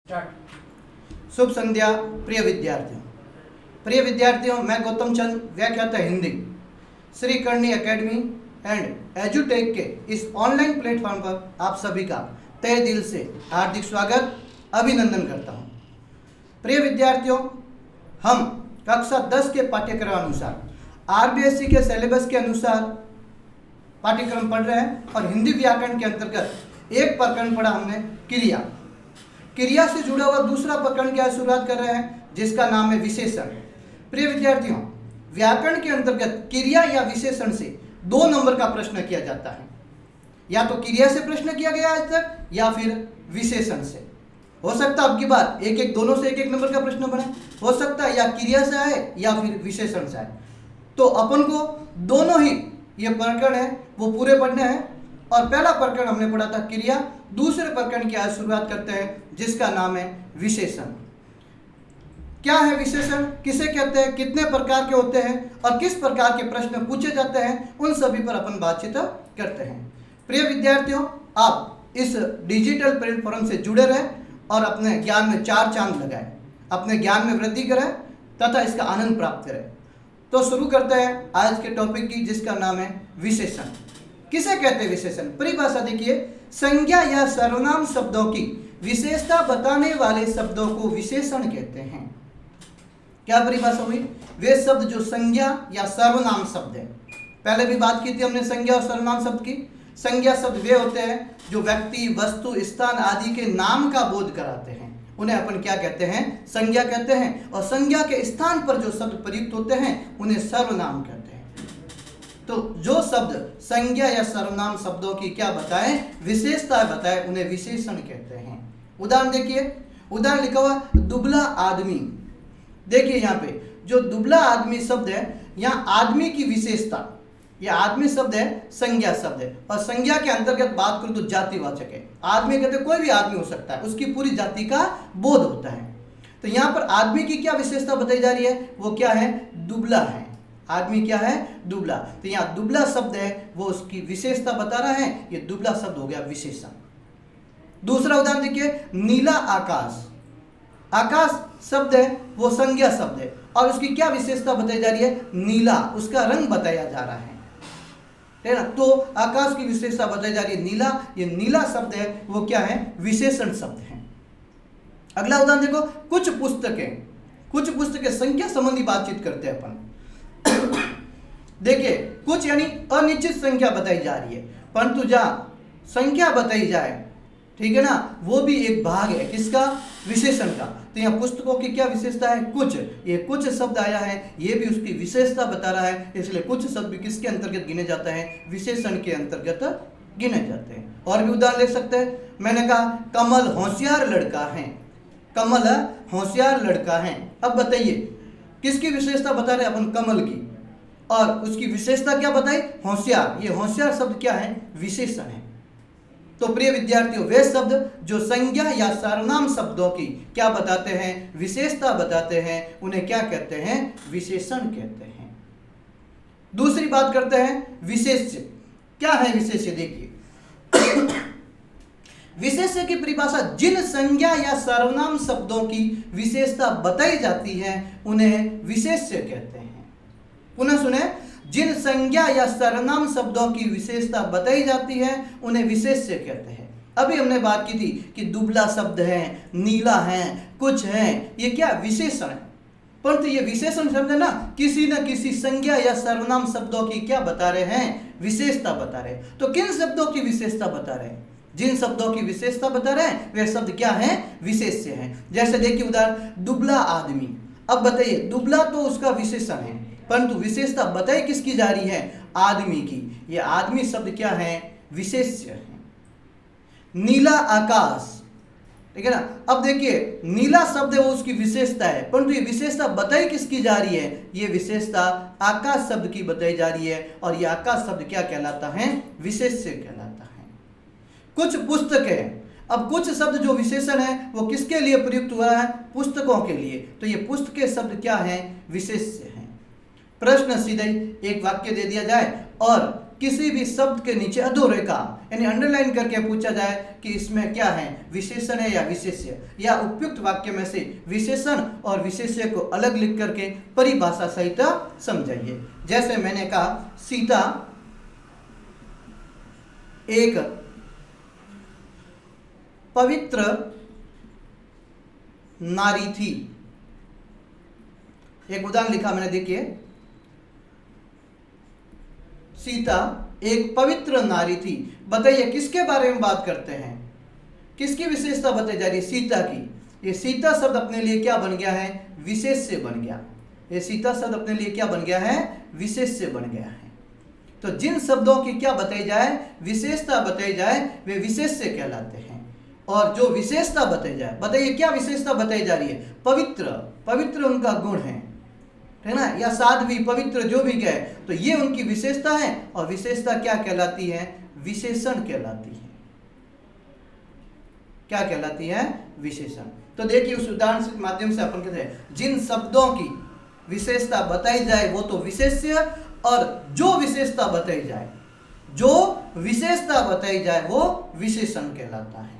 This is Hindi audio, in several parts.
शुभ संध्या प्रिय विद्यार्थियों, मैं गौतम चंद, व्याख्याता हिंदी, श्री करणी एकेडमी एंड एजुटेक के इस ऑनलाइन प्लेटफॉर्म पर आप सभी का तहे दिल से हार्दिक स्वागत अभिनंदन करता हूं। प्रिय विद्यार्थियों, हम कक्षा 10 के पाठ्यक्रम अनुसार आरबीएसई के सिलेबस के अनुसार पाठ्यक्रम पढ़ रहे हैं और हिंदी व्याकरण के अंतर्गत एक प्रकरण पढ़ा हमने क्रिया से जुड़ा हुआ दूसरा प्रकरण क्या शुरुआत कर रहे हैं, जिसका नाम है विशेषण। प्रिय विद्यार्थियों, व्याकरण के अंतर्गत क्रिया या विशेषण से 2 नंबर का प्रश्न किया जाता है। या तो क्रिया से प्रश्न किया गया आज तक या फिर विशेषण से। हो सकता है आपकी बात एक दोनों से एक नंबर का प्रश्न बने, हो सकता है या क्रिया से आए या फिर विशेषण से आए। तो अपन को दोनों ही ये प्रकरण है वो पूरे पढ़ने हैं। और पहला प्रकरण हमने पढ़ा था क्रिया, दूसरे प्रकरण की आज शुरुआत करते हैं जिसका नाम है विशेषण। क्या है विशेषण, किसे कहते हैं, कितने प्रकार के होते हैं और किस प्रकार के प्रश्न पूछे जाते हैं, उन सभी पर अपन बातचीत करते हैं। प्रिय विद्यार्थियों, आप इस डिजिटल प्लेटफॉर्म से जुड़े रहें और अपने ज्ञान में 4 चांद लगाएं, अपने ज्ञान में वृद्धि करें तथा इसका आनंद प्राप्त करें। तो शुरू करते हैं आज के टॉपिक की, जिसका नाम है विशेषण। किसे कहते हैं विशेषण? परिभाषा देखिए, संज्ञा या सर्वनाम शब्दों की विशेषता बताने वाले शब्दों को विशेषण कहते हैं। क्या परिभाषा हुई? वे शब्द जो संज्ञा या सर्वनाम शब्द है। पहले भी बात की थी हमने संज्ञा और सर्वनाम शब्द की। संज्ञा शब्द वे होते हैं जो व्यक्ति, वस्तु, स्थान आदि के नाम का बोध कराते हैं, उन्हें अपन क्या कहते हैं? संज्ञा कहते हैं। और संज्ञा के स्थान पर जो शब्द प्रयुक्त होते हैं उन्हें सर्वनाम कहते हैं। तो जो शब्द संज्ञा या सर्वनाम शब्दों की क्या बताएं, विशेषता बताएं, उन्हें विशेषण कहते हैं। उदाहरण देखिए, उदाहरण लिखा हुआ दुबला आदमी। देखिए यहाँ पे जो दुबला आदमी शब्द है, यहाँ आदमी की विशेषता, यह आदमी शब्द है, संज्ञा शब्द है। और संज्ञा के अंतर्गत बात करूं तो जातिवाचक है। आदमी कहते कोई भी आदमी हो सकता है, उसकी पूरी जाति का बोध होता है। तो यहाँ पर आदमी की क्या विशेषता बताई जा रही है, वो क्या है? दुबला है। आदमी क्या है? दुबला। तो यहाँ दुबला शब्द है वो उसकी विशेषता बता रहा है, ये दुबला शब्द हो गया विशेषण। दूसरा उदाहरण देखिए, नीला आकाश। आकाश शब्द है वो संज्ञा शब्द है और उसकी क्या विशेषता बताई जा रही है? नीला, उसका रंग बताया जा रहा है ना। तो आकाश की विशेषता बताई जा रही है नीला। ये नीला शब्द है वो क्या है? विशेषण शब्द है। अगला उदाहरण देखो, कुछ पुस्तकें संख्या संबंधी बातचीत करते हैं अपन। देखिए, कुछ यानी अनिश्चित संख्या बताई जा रही है, परंतु जहां संख्या बताई जाए, ठीक है ना, वो भी एक भाग है किसका? विशेषण का। तो यहाँ पुस्तकों की क्या विशेषता है? कुछ। ये कुछ शब्द आया है, ये भी उसकी विशेषता बता रहा है, इसलिए कुछ शब्द भी किसके अंतर्गत गिने जाते हैं? विशेषण के अंतर्गत गिने जाते हैं। और भी उदाहरण ले सकते हैं। मैंने कहा कमल होशियार लड़का है। कमल होशियार लड़का है। अब बताइए किसकी विशेषता बता रहे अपन? कमल की। और उसकी विशेषता क्या बताई? होशियार। ये होशियार शब्द क्या है? विशेषण है। तो प्रिय विद्यार्थियों, वे शब्द जो संज्ञा या सर्वनाम शब्दों की क्या बताते हैं? विशेषता बताते हैं, उन्हें क्या कहते हैं? विशेषण कहते हैं। दूसरी बात करते हैं विशेष्य। क्या है विशेष्य? देखिए विशेष्य की परिभाषा, जिन संज्ञा या सर्वनाम शब्दों की विशेषता बताई जाती है उन्हें विशेष्य कहते हैं। पुनः सुने, जिन संज्ञा या सर्वनाम शब्दों की विशेषता बताई जाती है उन्हें विशेष्य कहते हैं। अभी हमने बात की थी कि दुबला शब्द है, नीला है, कुछ है, ये क्या? विशेषण है। परंतु ये विशेषण शब्द है ना, किसी न किसी संज्ञा या सर्वनाम शब्दों की क्या बता रहे हैं? विशेषता बता रहे हैं। तो किन शब्दों की विशेषता बता रहे हैं? जिन शब्दों की विशेषता बता रहे हैं वे शब्द क्या है? विशेष्य हैं। जैसे देखिए उदाहरण, दुबला आदमी। अब बताइए, दुबला तो उसका विशेषण है, परंतु विशेषता बताई किसकी जा रही है? आदमी की। यह आदमी शब्द क्या है? विशेष्य है। नीला आकाश, ठीक है ना। अब देखिए, नीला शब्द है वो उसकी विशेषता है, परंतु ये विशेषता बताई किसकी जा रही है? ये विशेषता आकाश शब्द की बताई जा रही है। और ये आकाश शब्द क्या कहलाता है? विशेष्य कहलाता है। कुछ पुस्तकें। अब कुछ शब्द जो विशेषण है वो किसके लिए प्रयुक्त हुआ है? पुस्तकों के लिए। तो ये पुस्तकें शब्द क्या है? विशेष्य है। प्रश्न सीधे एक वाक्य दे दिया जाए और किसी भी शब्द के नीचे अधोरेखा यानी अंडरलाइन करके पूछा जाए कि इसमें क्या है, विशेषण है या विशेष्य, या उपयुक्त वाक्य में से विशेषण और विशेष्य को अलग लिख करके परिभाषा सहित समझाइए। जैसे मैंने कहा सीता एक पवित्र नारी थी। एक उदाहरण लिखा मैंने, देखिए सीता एक पवित्र नारी थी। बताइए किसके बारे में बात करते हैं, किसकी विशेषता बताई जा रही है, सीता की। ये सीता शब्द अपने लिए क्या बन गया है, विशेष्य बन गया। ये सीता शब्द अपने लिए क्या बन गया है, विशेष्य बन गया है। तो जिन शब्दों की क्या बताई जाए, विशेषता बताई जाए, वे विशेष्य कहलाते हैं। और जो विशेषता बताई जाए, बताइए क्या विशेषता बताई जा रही है, पवित्र, पवित्र उनका गुण है ना, या साध्वी, पवित्र, जो भी कहे, तो ये उनकी विशेषता है। और विशेषता क्या कहलाती है, विशेषण कहलाती है। क्या कहलाती है, विशेषण। तो देखिए उस उदाहरण के माध्यम से अपन कहते हैं जिन शब्दों की विशेषता बताई जाए वो तो विशेष्य, और जो विशेषता बताई जाए, जो विशेषता बताई जाए वो विशेषण कहलाता है।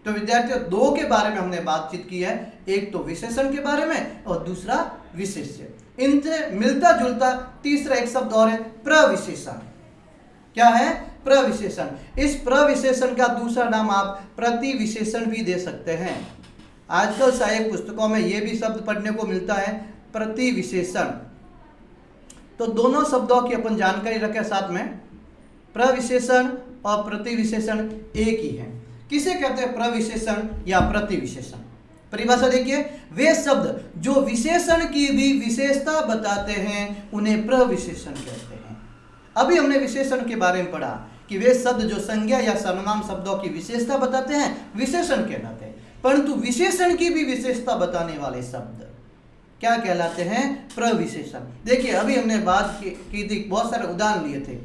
तो विद्यार्थियों दो के बारे में हमने बातचीत की है, एक तो विशेषण के बारे में और दूसरा विशेष्य। इनसे मिलता जुलता तीसरा एक शब्द और है, प्रविशेषण। क्या है, प्रविशेषण। इस प्रविशेषण का दूसरा नाम आप प्रतिविशेषण भी दे सकते हैं। आजकल सहायक पुस्तकों में यह भी शब्द पढ़ने को मिलता है, प्रतिविशेषण। तो दोनों शब्दों की अपन जानकारी रखें साथ में, प्रविशेषण और प्रतिविशेषण एक ही है। किसे कहते हैं, प्रविशेषण या प्रतिविशेषण। परिभाषा देखिए, वे शब्द जो विशेषण की भी विशेषता बताते हैं उन्हें प्रविशेषण कहते हैं। अभी हमने विशेषण के बारे में पढ़ा कि वे शब्द जो संज्ञा या सर्वनाम शब्दों की विशेषता बताते हैं विशेषण कहलाते हैं, परंतु विशेषण की भी विशेषता बताने वाले शब्द क्या कहलाते हैं, प्रविशेषण। देखिए अभी हमने बात की थी, बहुत सारे उदाहरण लिए थे,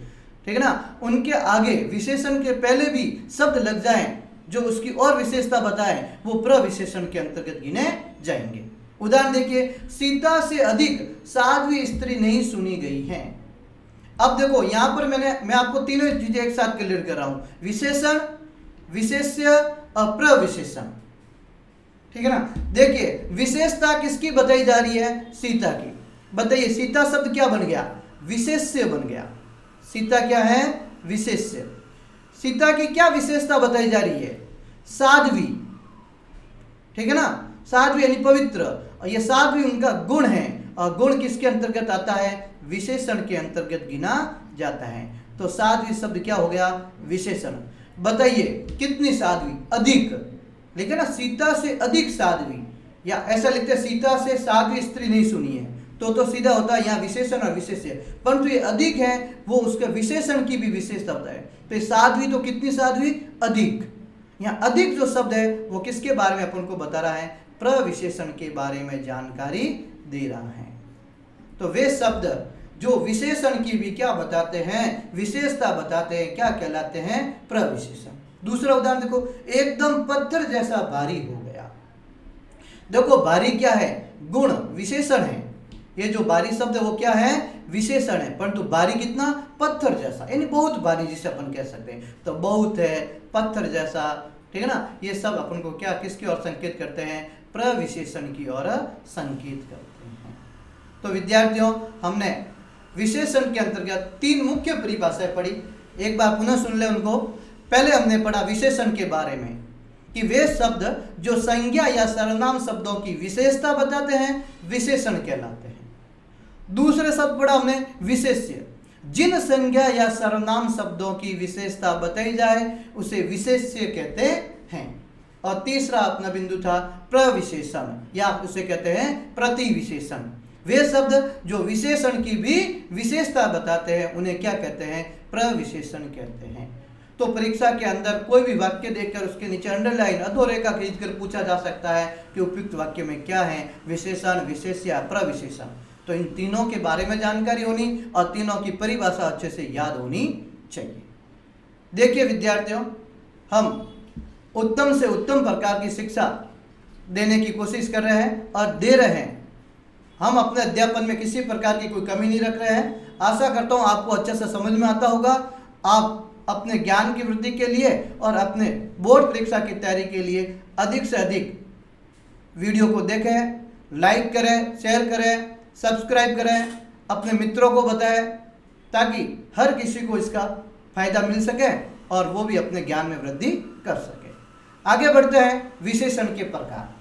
ठीक है ना। उनके आगे विशेषण के पहले भी शब्द लग जाएं जो उसकी और विशेषता बताएं, वो प्रविशेषण के अंतर्गत गिने जाएंगे। उदाहरण देखिए, सीता से अधिक साध्वी स्त्री नहीं सुनी गई है। अब देखो यहां पर मैं आपको तीनों चीजें एक साथ क्लियर कर रहा हूं, विशेषण, विशेष्य और प्रविशेषण, ठीक है ना। देखिए विशेषता किसकी बताई जा रही है, सीता की। बताइए सीता शब्द क्या बन गया, विशेष्य बन गया। सीता क्या है, विशेष्य। सीता की क्या विशेषता बताई जा रही है, साध्वी, ठीक है ना, साध्वी यानी पवित्र। और ये साध्वी उनका गुण है, और गुण किसके अंतर्गत आता है, विशेषण के अंतर्गत गिना जाता है। तो साध्वी शब्द क्या हो गया, विशेषण। बताइए कितनी साध्वी, अधिक, लेकिन ना सीता से अधिक साध्वी, या ऐसा लिखते हैं सीता से साध्वी स्त्री नहीं सुनी है, तो सीधा होता है यहाँ विशेषण और विशेष्य, परंतु ये अधिक है, वो उसके विशेषण की भी विशेषता है। तो साध्वी तो कितनी साध्वी, अधिक। यहाँ अधिक जो शब्द है वो किसके बारे में अपन को बता रहा है, प्रविशेषण के बारे में जानकारी दे रहा है। तो वे शब्द जो विशेषण की भी क्या बताते हैं, विशेषता बताते हैं, क्या कहलाते हैं, प्रविशेषण। दूसरा उदाहरण देखो, एकदम पत्थर जैसा भारी हो गया। देखो भारी क्या है, गुण, विशेषण है। ये जो भारी शब्द है वो क्या है, विशेषण है, परंतु भारी कितना, पत्थर जैसा, यानी बहुत भारी जिसे अपन कह सकते हैं। तो बहुत है, पत्थर जैसा, ठीक है ना। ये सब अपन को क्या, किसकी ओर संकेत करते हैं, प्रविशेषण की ओर संकेत करते हैं। तो विद्यार्थियों हमने विशेषण के अंतर्गत तीन मुख्य परिभाषाएं पढ़ी, एक बार पुनः सुन ले उनको। पहले हमने पढ़ा विशेषण के बारे में कि वे शब्द जो संज्ञा या सर्वनाम शब्दों की विशेषता बताते हैं विशेषण कहलाते हैं। दूसरे शब्द पढ़ा हमने विशेष्य, जिन संज्ञा या सर्वनाम शब्दों की विशेषता बताई जाए उसे विशेष्य कहते हैं। और तीसरा अपना बिंदु था प्रविशेषण, या उसे कहते हैं प्रतिविशेषण। वे शब्द जो विशेषण की भी विशेषता बताते हैं उन्हें क्या कहते हैं, प्रविशेषण कहते हैं। तो परीक्षा के अंदर कोई भी वाक्य देखकर उसके नीचे अंडरलाइन, अधोरेखा खींचकर पूछा जा सकता है कि उपयुक्त वाक्य में क्या है, विशेषण, विशेष्य या प्रविशेषण। तो इन तीनों के बारे में जानकारी होनी और तीनों की परिभाषा अच्छे से याद होनी चाहिए। देखिए विद्यार्थियों, हम उत्तम से उत्तम प्रकार की शिक्षा देने की कोशिश कर रहे हैं और दे रहे हैं। हम अपने अध्यापन में किसी प्रकार की कोई कमी नहीं रख रहे हैं। आशा करता हूँ आपको अच्छे से समझ में आता होगा। आप अपने ज्ञान की वृद्धि के लिए और अपने बोर्ड परीक्षा की तैयारी के लिए अधिक से अधिक वीडियो को देखें, लाइक करें, शेयर करें, सब्सक्राइब करें, अपने मित्रों को बताएं, ताकि हर किसी को इसका फायदा मिल सके और वो भी अपने ज्ञान में वृद्धि कर सके। आगे बढ़ते हैं विशेषण के प्रकार।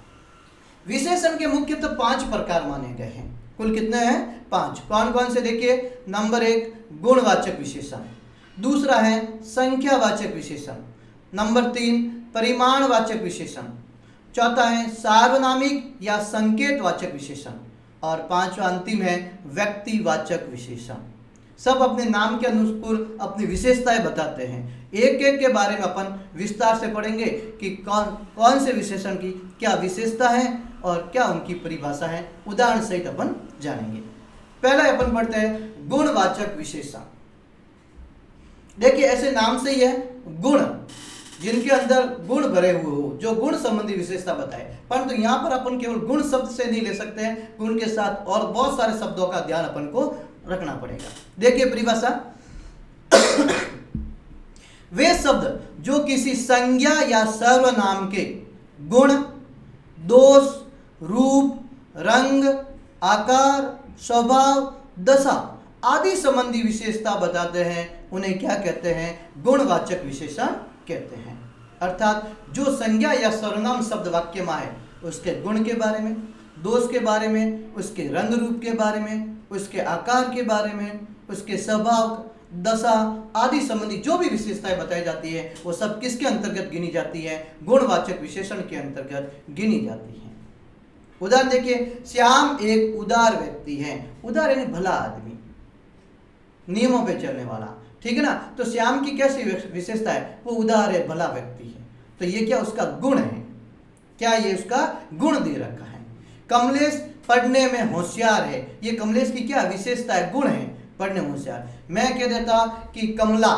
विशेषण के मुख्यतः 5 प्रकार माने गए हैं। कुल कितने हैं? 5। कौन कौन से देखिए। नंबर 1 गुणवाचक विशेषण, दूसरा है संख्यावाचक विशेषण, नंबर 3 परिमाणवाचक विशेषण, चौथा है सार्वनामिक या संकेतवाचक विशेषण और 5वां अंतिम है व्यक्तिवाचक विशेषण। सब अपने नाम के अनुकूल अपनी विशेषताएं बताते हैं। एक एक के बारे में अपन विस्तार से पढ़ेंगे कि कौन से विशेषण की क्या विशेषता है और क्या उनकी परिभाषा है, उदाहरण सहित अपन जानेंगे। पहला अपन पढ़ते हैं गुणवाचक विशेषण। देखिए ऐसे नाम से ही है गुण, जिनके अंदर गुण भरे हुए हो, जो गुण संबंधी विशेषता बताए। परंतु यहाँ पर अपन केवल गुण शब्द से नहीं ले सकते हैं, गुण के साथ और बहुत सारे शब्दों का ध्यान अपन को रखना पड़ेगा। देखिए परिभाषा, वे शब्द जो किसी संज्ञा या सर्वनाम के गुण, दोष, रूप, रंग, आकार, स्वभाव, दशा आदि संबंधी विशेषता बताते हैं, उन्हें क्या कहते हैं? गुणवाचक विशेषण कहते हैं। अर्थात जो संज्ञा या सर्वनाम शब्द वाक्य में है, उसके गुण के बारे में, दोष के बारे में, उसके रंग रूप के बारे में, उसके आकार के बारे में, उसके स्वभाव, दशा आदि संबंधी जो भी विशेषताएं बताई जाती है, वो सब किसके अंतर्गत गिनी जाती है? गुणवाचक विशेषण के अंतर्गत गिनी जाती है। उदाहरण देखिए, श्याम एक उदार व्यक्ति है। उदार यानी भला आदमी, नियमों पे चलने वाला, ठीक है ना। तो श्याम की कैसी विशेषता है? वो उदार है, भला व्यक्ति है। तो ये क्या उसका गुण है? क्या ये उसका गुण दे रखा है? कमलेश पढ़ने में होशियार है। ये कमलेश की क्या विशेषता है? गुण है, पढ़ने में होशियार। मैं कह देता कि कमला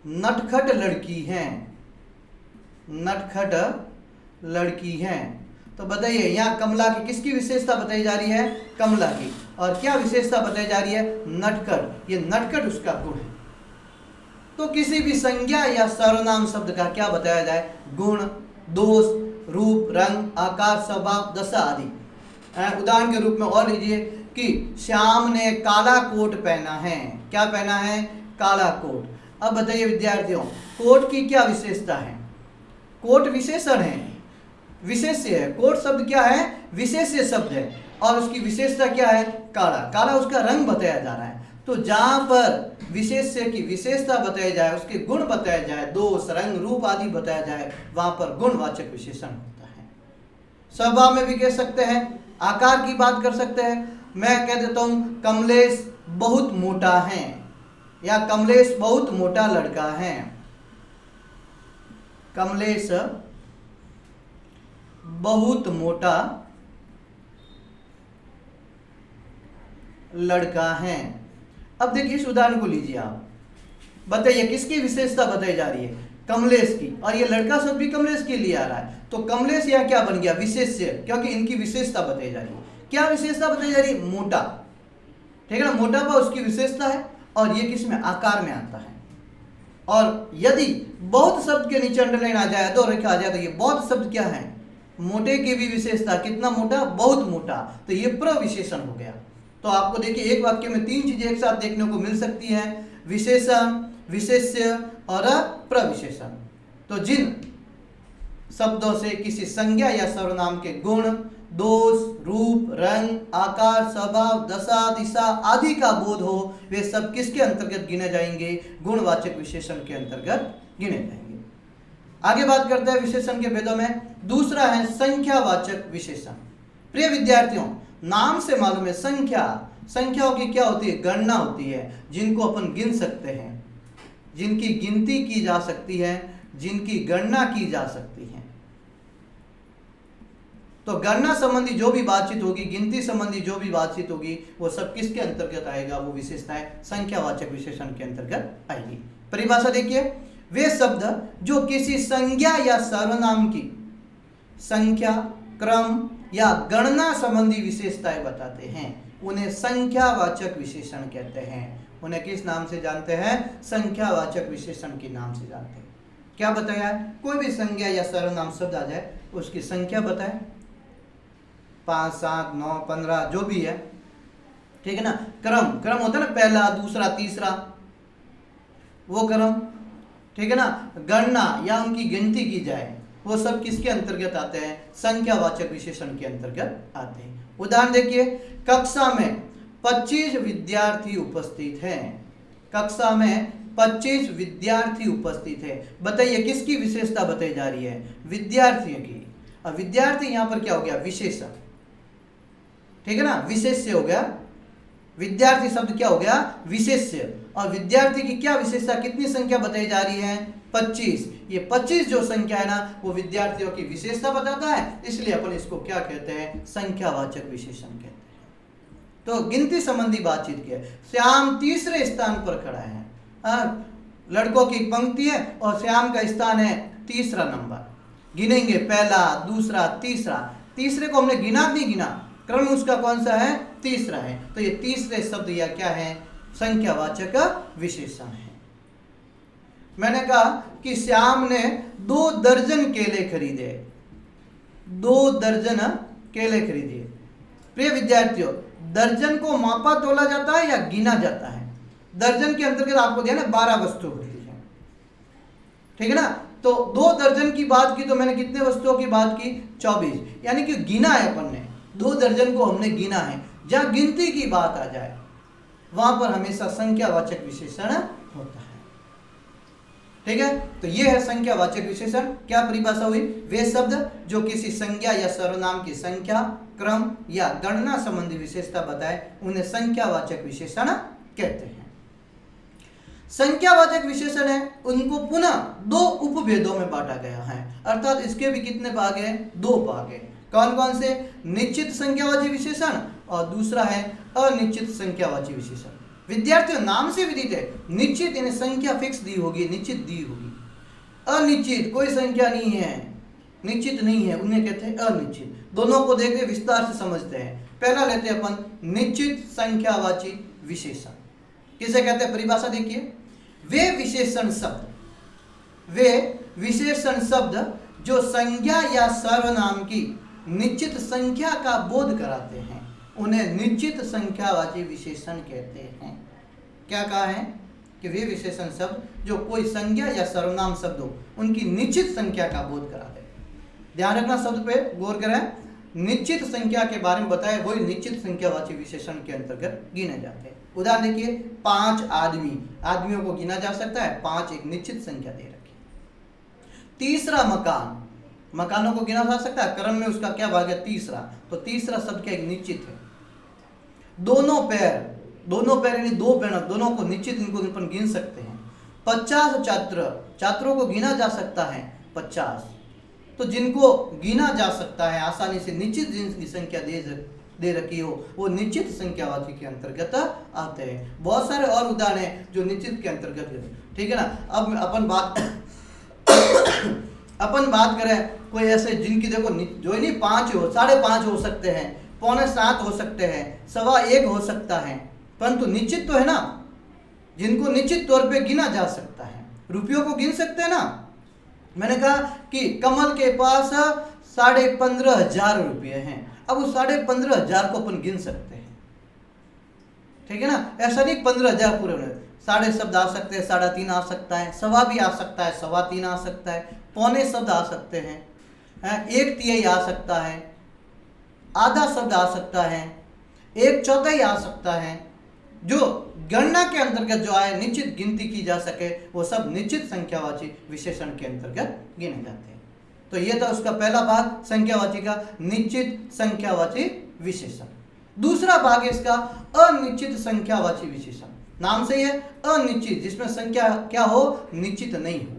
नटखट लड़की है, नटखट लड़की है। तो बताइए यहाँ कमला की किसकी विशेषता बताई जा रही है? कमला की। और क्या विशेषता बताई जा रही है? नटखट। ये नटखट उसका गुण है। तो किसी भी संज्ञा या सर्वनाम शब्द का क्या बताया जाए? गुण, दोष, रूप, रंग, आकार, स्वभाव, दशा आदि। उदाहरण के रूप में और लीजिए कि श्याम ने काला कोट पहना है। क्या पहना है? काला कोट। अब बताइए विद्यार्थियों, कोट की क्या विशेषता है? कोट विशेषण है, विशेष्य है। कोट शब्द क्या है? विशेष्य शब्द है और उसकी विशेषता क्या है? काला। काला उसका रंग बताया जा रहा है। तो जहां पर विशेष्य की विशेषता बताई जाए, उसके गुण बताया जाए, दोष, रंग, रूप आदि बताया जाए, वहां पर गुणवाचक विशेषण होता है। स्वभाव में भी कह सकते हैं, आकार की बात कर सकते हैं। मैं कह देता हूं कमलेश बहुत मोटा है या कमलेश बहुत मोटा लड़का है। कमलेश बहुत मोटा लड़का है। अब देखिए इस उदाहरण को लीजिए आप, बताइए किसकी विशेषता बताई जा रही है? कमलेश की। और ये लड़का शब्द भी कमलेश के लिए आ रहा है। तो कमलेश यह क्या बन गया? विशेष्य, क्योंकि इनकी विशेषता बताई जा रही है। क्या विशेषता बताई जा रही है? मोटा, ठीक है ना। मोटापा उसकी विशेषता है और ये किस में? आकार में आता है। और यदि बहुत शब्द के नीचे अंडरलाइन आ जाए, दो रेखा आ जाए, तो ये बहुत शब्द क्या है? मोटे की भी विशेषता। कितना मोटा? बहुत मोटा। तो ये प्रविशेषण हो गया। तो आपको देखिए एक वाक्य में 3 चीजें एक साथ देखने को मिल सकती हैं, विशेषण, विशेष्य और प्रविशेषण। तो जिन शब्दों से किसी संज्ञा या सर्वनाम के गुण, दोष, रूप, रंग, आकार, स्वभाव, दशा, दिशा आदि का बोध हो, वे सब किसके अंतर्गत गिने जाएंगे? गुणवाचक विशेषण के अंतर्गत गिने जाएंगे। आगे बात करते हैं विशेषण के भेदों में। दूसरा है संख्यावाचक विशेषण। प्रिय विद्यार्थियों, नाम से मालूम है संख्या, संख्याओं की क्या होती है? गणना होती है, जिनको अपन गिन सकते हैं, जिनकी गिनती की जा सकती है, जिनकी गणना की जा सकती है। तो गणना संबंधी जो भी बातचीत होगी, गिनती संबंधी जो भी बातचीत होगी, वो सब किसके अंतर्गत आएगा? वो विशेषताएं संख्यावाचक विशेषण के अंतर्गत आएगी। परिभाषा देखिए, वे शब्द जो किसी संज्ञा या सर्वनाम की संख्या, क्रम या गणना संबंधी विशेषताएं बताते हैं उन्हें संख्यावाचक विशेषण कहते हैं। उन्हें किस नाम से जानते हैं? संख्यावाचक विशेषण के नाम से जानते हैं। क्या बताया है? कोई भी संज्ञा या सर्वनाम शब्द आ जाए उसकी संख्या बताए, 5, 7, 9, 15 जो भी है, ठीक है ना। क्रम, क्रम होता है ना, पहला, दूसरा, तीसरा, वो क्रम, ठीक है ना। गणना या उनकी गिनती की जाए, वो सब किसके अंतर्गत आते हैं? संख्यावाचक विशेषण के अंतर्गत आते हैं। उदाहरण देखिए, कक्षा में 25 विद्यार्थी उपस्थित हैं। कक्षा में 25 विद्यार्थी उपस्थित है। बताइए किसकी विशेषता बताई जा रही है? विद्यार्थियों की। अब विद्यार्थी यहां पर क्या हो गया? विशेषण, ठीक है ना, विशेष्य हो गया। विद्यार्थी शब्द क्या हो गया? विशेष्य। और विद्यार्थी की क्या विशेषता, कितनी संख्या बताई जा रही है? 25। ये 25 जो संख्या है ना, वो विद्यार्थियों की विशेषता बताता है, इसलिए अपन इसको क्या कहते हैं? संख्यावाचक विशेषण कहते हैं। तो गिनती संबंधी बातचीत की है। श्याम तीसरे स्थान पर खड़ा है। लड़कों की पंक्ति है और श्याम का स्थान है तीसरा नंबर। गिनेंगे, पहला, दूसरा, तीसरा। तीसरे को हमने गिना नहीं गिना, क्रम उसका कौन सा है? तीसरा है। तो ये तीसरे शब्द या क्या है? संख्यावाचक विशेषण है। मैंने कहा कि श्याम ने 2 दर्जन केले खरीदे। 2 दर्जन केले खरीदे। प्रिय विद्यार्थियों, दर्जन को मापा तोला जाता है या गिना जाता है? दर्जन के अंतर्गत आपको दिया ना 12 वस्तु होती है, ठीक है ना। तो 2 दर्जन की बात की तो मैंने कितने वस्तुओं की बात की? 24, यानी कि गिना है अपन ने, 2 दर्जन को हमने गिना है। जहां गिनती की बात आ जाए वहां पर हमेशा संख्यावाचक विशेषण होता है, ठीक है। तो ये है संख्यावाचक विशेषण। क्या परिभाषा हुई? वे शब्द जो किसी संज्ञा या सर्वनाम की संख्या, क्रम या गणना संबंधी विशेषता बताए उन्हें संख्यावाचक विशेषण कहते हैं। संख्यावाचक विशेषण है उनको पुनः 2 उपभेदों में बांटा गया है, अर्थात इसके भी कितने भाग हैं? 2 भाग हैं। कौन कौन से? निश्चित संख्यावाची विशेषण और दूसरा है अनिश्चित संख्यावाची विशेषण। विद्यार्थियों, नाम से विदित है, निश्चित यानी संख्या फिक्स दी होगी, निश्चित दी होगी। अनिश्चित कोई संख्या नहीं है, निश्चित नहीं है, उन्हें कहते हैं अनिश्चित। दोनों को देखते विस्तार से समझते हैं। पहला लेते हैं अपन निश्चित संख्यावाची विशेषण। किसे कहते हैं? परिभाषा देखिए, वे विशेषण शब्द जो संज्ञा या सर्वनाम की निश्चित संख्या का बोध कराते हैं उन्हें निश्चित संख्यावाची विशेषण कहते हैं। क्या कहा है? कि वे विशेषण शब्द जो कोई संज्ञा या सर्वनाम शब्द हो उनकी निश्चित संख्या का बोध कराते हैं। ध्यान रखना, शब्द पे गौर करें। निश्चित संख्या के बारे में बताए वही निश्चित संख्यावाची विशेषण के अंतर्गत गिने जाते हैं। उदाहरण देखिए, 5 आदमी, आदमियों को गिना जा सकता है, 5 एक निश्चित संख्या दे रखी। तीसरा मकान, मकानों को गिना जा सकता है, क्रम में उसका क्या भाग है? तीसरा। तो तीसरा शब्द क्या? एक निश्चित है। दोनों पैर यानी 2 पैर, दोनों को निश्चित, इनको अपन गिन सकते हैं। 50 छात्र, छात्रों को गिना जा सकता है 50। तो जिनको गिना जा सकता है आसानी से, निश्चित जिनकी संख्या दे रखी हो, वो निश्चित संख्यावाची के अंतर्गत आते हैं। बहुत सारे और उदाहरण हैं जो निश्चित के अंतर्गत, ठीक है ना। अब अपन बात करें कोई ऐसे जिनकी देखो जो ही नहीं 5 हो, 5.5 हो सकते हैं, 6.25 हो सकते हैं, 1.25 हो सकता है, परंतु निश्चित तो है ना, जिनको निश्चित तौर पे गिना जा सकता है। रुपयों को गिन सकते हैं ना। मैंने कहा कि कमल के पास 15,500 रुपये हैं। अब उस 15,500 को अपन गिन सकते हैं, ठीक है ना। ऐसा नहीं 15,000 पूरे होने, 3.5 शब्द आ सकते हैं, 3.5 आ सकता है, 1.25 भी आ सकता है, 3.25 आ सकता है, 0.25 शब्द आ सकते हैं, 1/3 आ सकता है, आधा शब्द आ सकता है, 1/4 आ सकता है। जो गणना के अंतर्गत जो आए, निश्चित गिनती की जा सके, वो सब निश्चित संख्यावाची विशेषण के अंतर्गत गिने जाते हैं। तो ये था उसका पहला भाग संख्यावाची का, निश्चित संख्यावाची विशेषण। दूसरा भाग है इसका अनिश्चित संख्यावाची विशेषण। नाम से ही है अनिश्चित, जिसमें संख्या क्या हो? निश्चित नहीं हो,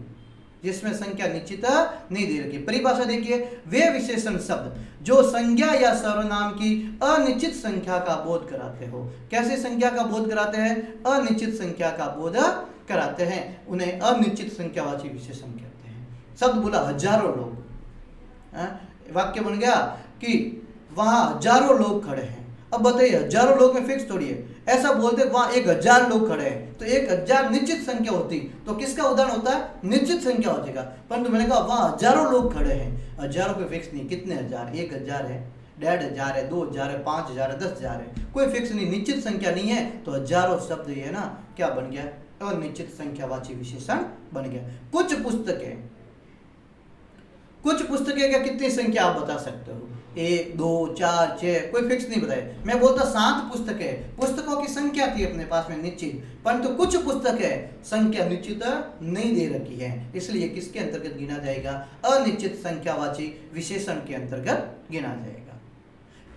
जिसमें संख्या निश्चित नहीं दे रखी। परिभाषा देखिए, वे विशेषण शब्द जो संज्ञा या सर्वनाम की अनिश्चित संख्या का बोध कराते हो। कैसे संख्या का बोध कराते हैं? अनिश्चित संख्या का बोध कराते हैं उन्हें अनिश्चित संख्यावाची विशेषण कहते हैं। शब्द बोला हजारों लोग, वाक्य बन गया कि वहां हजारों लोग खड़े हैं। अब बताइए हजारों लोग में फिक्स थोड़ी है, ऐसा बोलते वहां 1000 लोग खड़े हैं तो 1000 निश्चित संख्या होती तो किसका उदाहरण होता है, निश्चित संख्या हो जाएगा। परंतु मैंने कहा वहां हजारों लोग खड़े हैं, हजारों पे फिक्स नहीं, कितने हजार, 1000 है, 1500 है, 2000 है, 5000 है, 10000 है, कोई फिक्स नहीं, निश्चित संख्या नहीं है। तो हजारों शब्द ये ना क्या बन गया, अनिश्चित संख्यावाची विशेषण बन गया। कुछ पुस्तकें क्या कितनी संख्या आप बता सकते हो, 1 2 4 6, कोई फिक्स नहीं बताए। मैं बोलता 7 पुस्तकें, पुस्तकों की संख्या थी अपने पास में निश्चित, परंतु कुछ पुस्तकें संख्या निश्चित नहीं दे रखी है, इसलिए किसके अंतर्गत गिना जाएगा, अनिश्चित संख्यावाची विशेषण के अंतर्गत गिना जाएगा।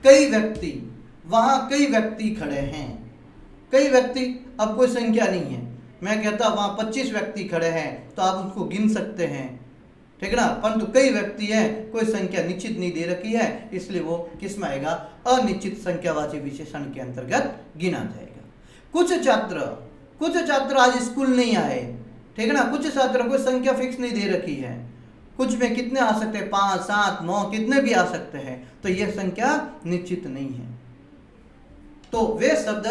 कई व्यक्ति खड़े हैं, कई व्यक्ति, अब कोई संख्या नहीं है, मैं कहता वहां 25 व्यक्ति खड़े हैं तो आप उनको गिन सकते हैं, ठीक है ना, परंतु कई व्यक्ति हैं, कोई संख्या निश्चित नहीं दे रखी है, इसलिए वो किस में आएगा, अनिश्चित संख्यावाची विशेषण के अंतर्गत गिना जाएगा। कुछ छात्र आज स्कूल नहीं आए, ठीक है ना, कुछ छात्र कोई संख्या फिक्स नहीं दे रखी है, कुछ में कितने आ सकते हैं, 5 7 9 कितने भी आ सकते हैं, तो यह संख्या निश्चित नहीं है। तो वे शब्द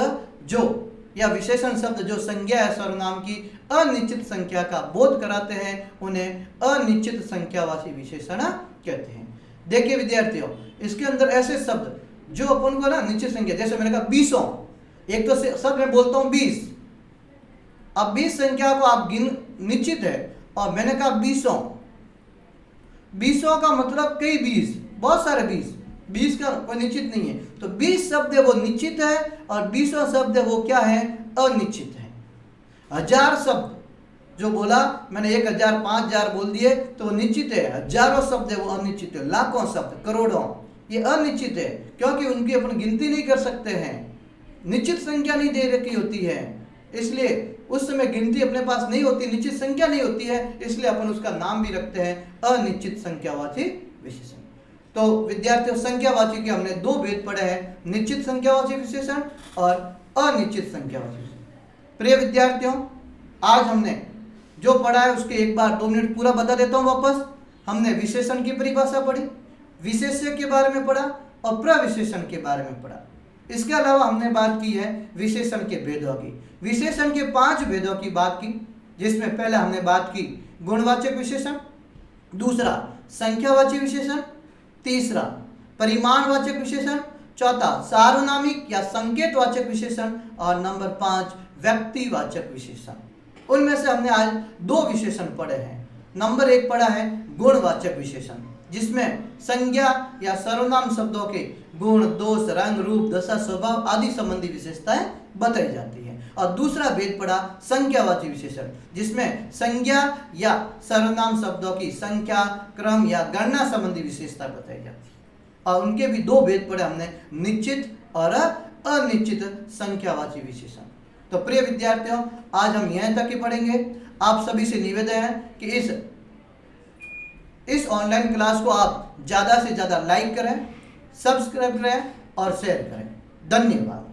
जो या विशेषण शब्द जो संज्ञा या सर्वनाम की अनिश्चित संख्या का बोध कराते हैं उन्हें अनिश्चित संख्यावाची विशेषण कहते हैं। देखिए विद्यार्थियों, इसके अंदर ऐसे शब्द जो अपन को ना निश्चित संख्या, जैसे मैंने कहा 20, एक तो शब्द मैं बोलता हूं 20, अब 20 संख्या को आप गिन निश्चित है, और मैंने कहा 20 का मतलब कई 20, बहुत सारे 20 का कोई निश्चित नहीं है, तो 20 शब्द है वो निश्चित है और 20 शब्द है वो क्या है, अनिश्चित है। 1000 शब्द जो बोला मैंने, 1000 5000 बोल दिए तो वो निश्चित है, हजारों शब्द है वो अनिश्चित है, लाखों शब्द, करोड़ों, ये अनिश्चित है, क्योंकि उनकी अपन गिनती नहीं कर सकते हैं, निश्चित संख्या नहीं दे रखी होती है, इसलिए उस समय गिनती अपने पास नहीं होती, निश्चित संख्या नहीं होती है, इसलिए अपन उसका नाम भी रखते हैं अनिश्चित संख्यावाची विशेषण। तो विद्यार्थियों, संख्यावाची के हमने 2 भेद पढ़े हैं, निश्चित संख्यावाची विशेषण और अनिश्चित संख्यावाची विशेषण। प्रिय विद्यार्थियों, आज हमने जो पढ़ा है उसके एक बार 2 मिनट पूरा बता देता हूं वापस। हमने विशेषण की परिभाषा पढ़ी, विशेष्य के बारे में पढ़ा और प्रविशेषण के बारे में पढ़ा। इसके अलावा हमने बात की है विशेषण के भेदों की, विशेषण के 5 भेदों की बात की, जिसमें पहले हमने बात की गुणवाचक विशेषण, दूसरा संख्यावाची विशेषण, तीसरा परिमाणवाचक विशेषण, चौथा सार्वनामिक या संकेतवाचक विशेषण और नंबर 5 व्यक्तिवाचक विशेषण। उनमें से हमने आज 2 विशेषण पढ़े हैं। नंबर 1 पढ़ा है गुणवाचक विशेषण, जिसमें संज्ञा या सर्वनाम शब्दों के गुण, दोष, रंग, रूप, दशा, स्वभाव आदि संबंधी विशेषताएं बताई जाती है। और दूसरा भेद पढ़ा संख्यावाची विशेषण, जिसमें संज्ञा या सर्वनाम शब्दों की संख्या, क्रम या गणना संबंधी विशेषता बताई जाती है। और उनके भी 2 भेद पढ़े हमने, निश्चित और अनिश्चित संख्यावाची विशेषण। तो प्रिय विद्यार्थियों, आज हम यहीं तक ही पढ़ेंगे। आप सभी से निवेदन है कि इस ऑनलाइन क्लास को आप ज़्यादा से ज़्यादा लाइक करें, सब्सक्राइब करें और शेयर करें। धन्यवाद।